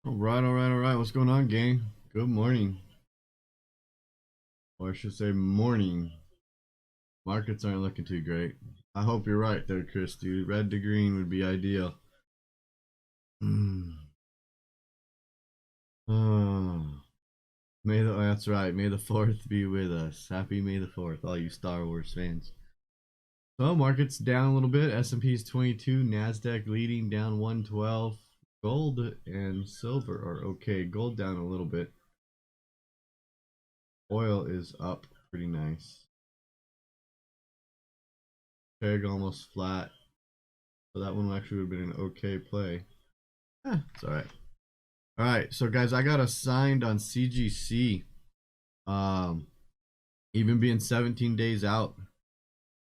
All right. What's going on, gang? Good morning. Or I should say morning. Markets aren't looking too great. I hope you're right there, Chris, dude. Red to green would be ideal. Oh, that's right. May the 4th be with us. Happy May the 4th, all you Star Wars fans. So, markets down a little bit. S&P's 22, NASDAQ leading down 112. Gold and silver are okay. Gold down a little bit. Oil is up pretty nice. Peg almost flat. So that one actually would have been an okay play. It's all right. All right, so guys, I got assigned on CGC, um, even being 17 days out.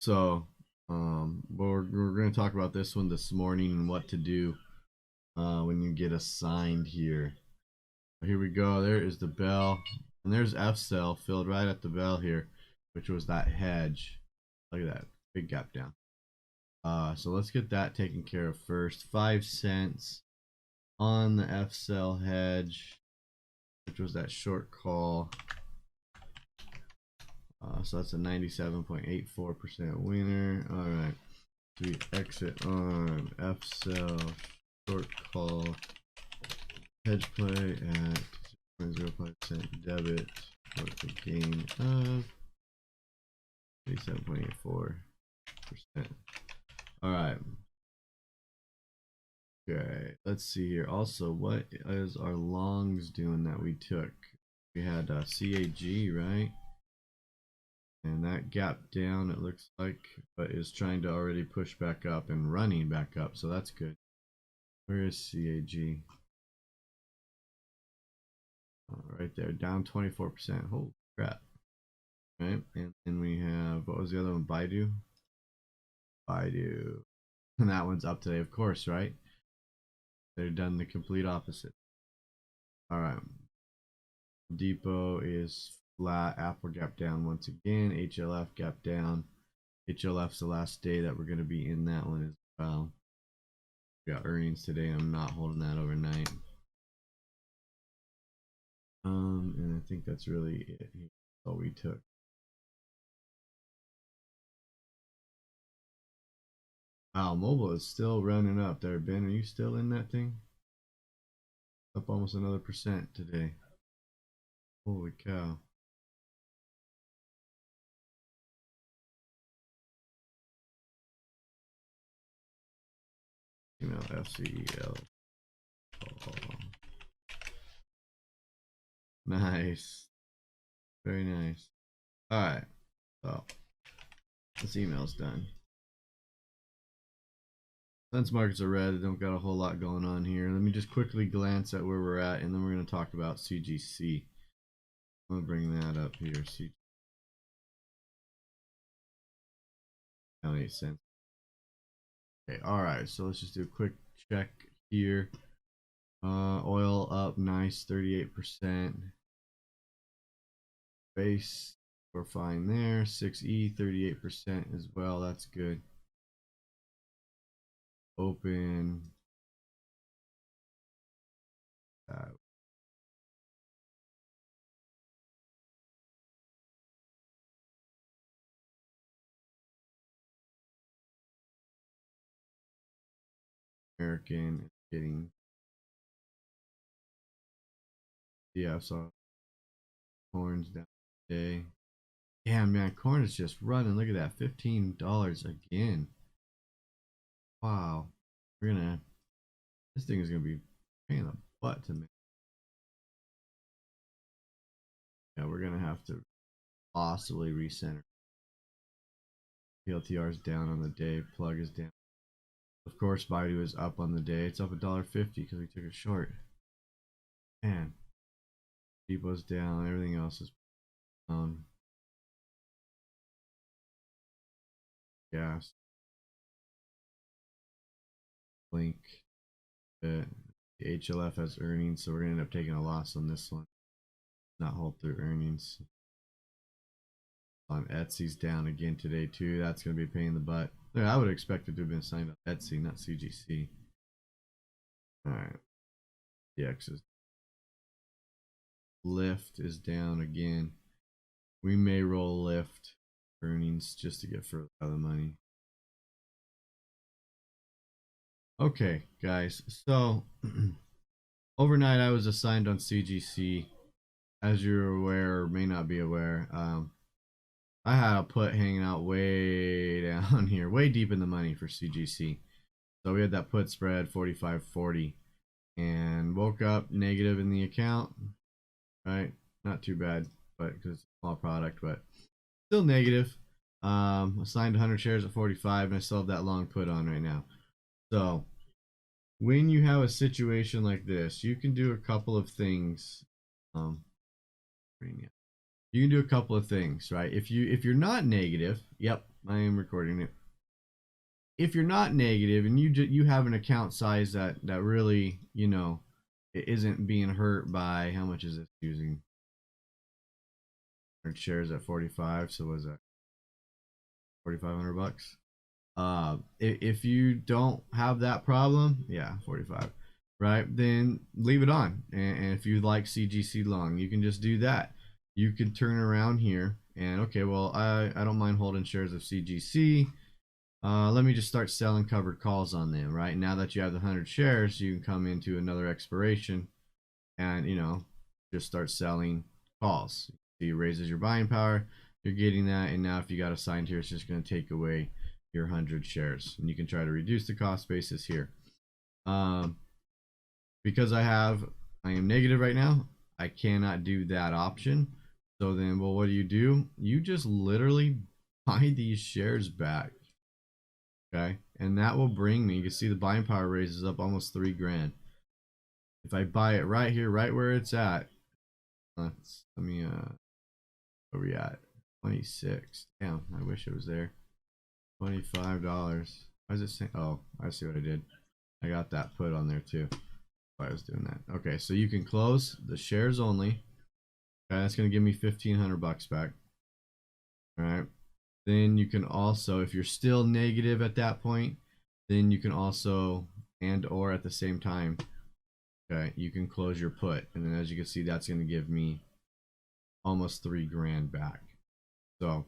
So, we're going to talk about this one this morning and what to do when you get assigned here. Here we go. There is the bell, and there's F cell filled right at the bell here, which was that hedge. Look at that big gap down. So let's get that taken care of first. 5 cents on the F cell hedge, which was that short call. So that's a 97.84% winner. All right, so we exit on F cell short call hedge play at 0.05% debit for the gain of 87.84%. All right. Okay, let's see here. Also, what is our longs doing that we took? We had CAG, right? And that gap down, it looks like, but is trying to already push back up and running back up, so that's good. Where is CAG? Right there, down 24%. Holy crap. Right, and then we have, what was the other one? Baidu? Baidu. And that one's up today, of course, right? They've done the complete opposite. All right. Depot is flat. Apple gap down once again. HLF gap down. HLF's the last day that we're going to be in that one as well. We got earnings today. I'm not holding that overnight. And I think that's really it. That's all we took. Wow, mobile is still running up there. Ben, are you still in that thing? Up almost another percent today. Holy cow. Email FCEL. Oh. Nice. Very nice. Alright. So this email's done. Since markets are red, I don't got a whole lot going on here. Let me just quickly glance at where we're at, and then we're going to talk about CGC. I'm going to bring that up here. CGC. 8 cents. Okay, alright, so let's just do a quick check here. Oil up nice, 38%. Base, we're fine there. 6E, 38% as well. That's good. Open. American getting. Yeah, so corn's down today. Yeah, man, corn is just running. Look at that, $15 again. Wow, we're gonna. This thing is gonna be paying the butt to me. Yeah, we're gonna have to possibly recenter. PLTR is down on the day. Plug is down. Of course, Baidu is up on the day. It's up $1.50 because we took a short. Man, Depot's down. Everything else is down. Gas. Blink. The HLF has earnings, so we're gonna end up taking a loss on this one. Not hold through earnings. On Etsy's down again today too. That's gonna be a pain in the butt. Yeah, I would expect it to have been signed on Etsy, not CGC. All right. The X is lift is down again. We may roll lift earnings just to get further out of the money. Okay, guys. So overnight I was assigned on CGC. As you're aware or may not be aware, I had a put hanging out way down here, way deep in the money for CGC. So we had that put spread 45.40 and woke up negative in the account, right? Not too bad, but because it's a small product, but still negative. Assigned 100 shares at 45 and I still have that long put on right now. So when you have a situation like this, you can do a couple of things. You can do a couple of things, right? If you're not negative, yep, I am recording it. If you're not negative and you have an account size that really, you know, it isn't being hurt by, how much is it using? 100 shares at 45, so was that 4,500 bucks? If you don't have that problem, yeah, 45, right? Then leave it on. And if you like CGC long, you can just do that. You can turn around here and, okay, well, I don't mind holding shares of CGC. Let me just start selling covered calls on them, right? Now that you have the 100 shares, you can come into another expiration and, you know, just start selling calls. So it raises your buying power. You're getting that. And now if you got assigned here, it's just going to take away your 100 shares. And you can try to reduce the cost basis here. Because I am negative right now, I cannot do that option. So then, well, what do? You just literally buy these shares back. Okay, and that will bring me, you can see the buying power raises up almost 3 grand. If I buy it right here, right where it's at, let me where we at? 26. Damn, I wish it was there. $25. Why is it saying? Oh, I see what I did. I got that put on there too. Why I was doing that. Okay, so you can close the shares only. Okay, that's gonna give me 1,500 bucks back. All right. Then you can also, if you're still negative at that point, then you can also, and or at the same time, okay, you can close your put. And then as you can see, that's going to give me almost 3 grand back. So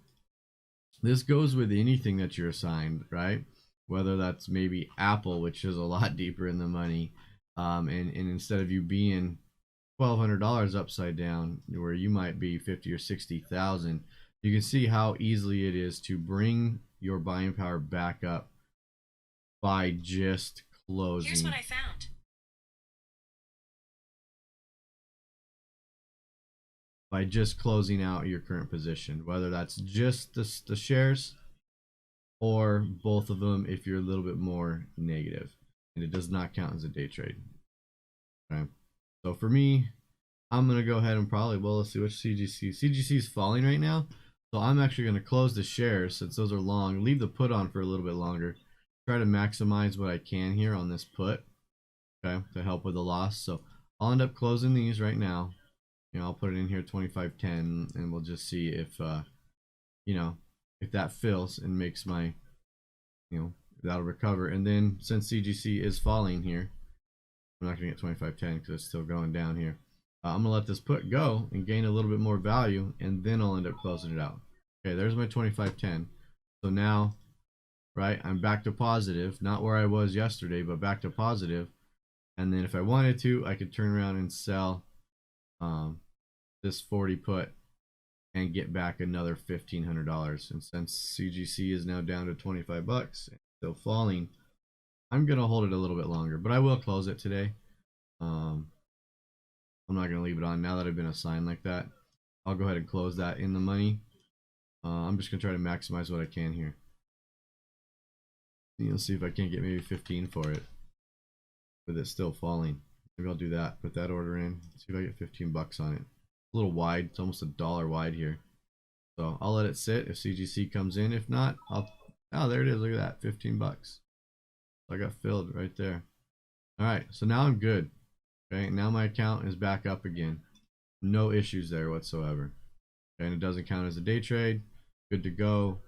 this goes with anything that you're assigned, right? Whether that's maybe Apple, which is a lot deeper in the money. And instead of you being $1,200 upside down, where you might be 50 or 60,000, you can see how easily it is to bring your buying power back up by just closing. Here's what I found. By just closing out your current position, whether that's just the shares or both of them if you're a little bit more negative, and it does not count as a day trade. Okay, so for me, I'm gonna go ahead and probably, well, let's see which CGC is falling right now. So I'm actually going to close the shares since those are long, leave the put on for a little bit longer, try to maximize what I can here on this put, okay, to help with the loss. So I'll end up closing these right now. You know, I'll put it in here 25.10 and we'll just see if, you know, if that fills and makes my, you know, that'll recover. And then since CGC is falling here, I'm not going to get 25.10 because it's still going down here. I'm gonna let this put go and gain a little bit more value, and then I'll end up closing it out. Okay, there's my 25.10. So now, right, I'm back to positive, not where I was yesterday, but back to positive. And then if I wanted to, I could turn around and sell this 40 put and get back another $1,500. And since CGC is now down to 25 bucks and still falling, I'm gonna hold it a little bit longer, but I will close it today. I'm not going to leave it on now that I've been assigned like that. I'll go ahead and close that in the money. I'm just going to try to maximize what I can here. Let's see if I can't get maybe 15 for it with it still falling. Maybe I'll do that. Put that order in. See if I get 15 bucks on it. A little wide. It's almost $1 wide here. So I'll let it sit if CGC comes in. If not, I'll... Oh, there it is. Look at that. 15 bucks. I got filled right there. All right. So now I'm good. Okay, now my account is back up again. No issues there whatsoever. Okay, and it doesn't count as a day trade. Good to go.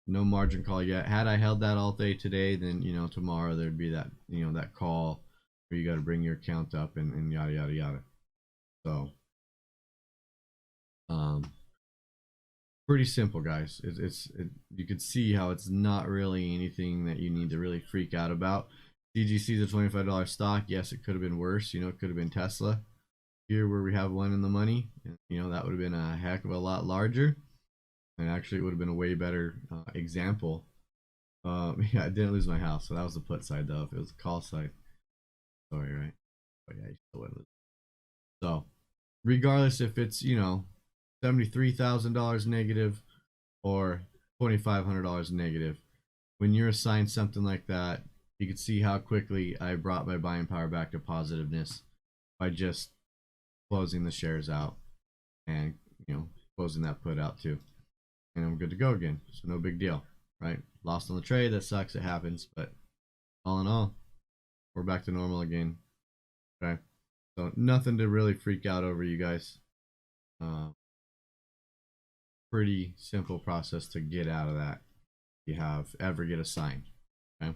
No margin call yet. Had I held that all day today, then, you know, tomorrow there'd be that, you know, that call where you got to bring your account up and yada yada yada. So pretty simple, guys. You could see how it's not really anything that you need to really freak out about. CGC is a $25 stock. Yes, it could have been worse. You know, it could have been Tesla here where we have one in the money. And, you know, that would have been a heck of a lot larger. And actually, it would have been a way better example. Yeah, I didn't lose my house, so that was the put side though. If it was the call side, sorry, right? Oh yeah, you still wouldn't lose. So, regardless if it's, you know, $73,000 negative or $2,500 negative, when you're assigned something like that, you can see how quickly I brought my buying power back to positiveness by just closing the shares out and, you know, closing that put out too. And I'm good to go again. So no big deal, right? Lost on the trade, that sucks, it happens, but all in all, we're back to normal again. Okay. So nothing to really freak out over, you guys. Pretty simple process to get out of that if you have ever get assigned. Okay.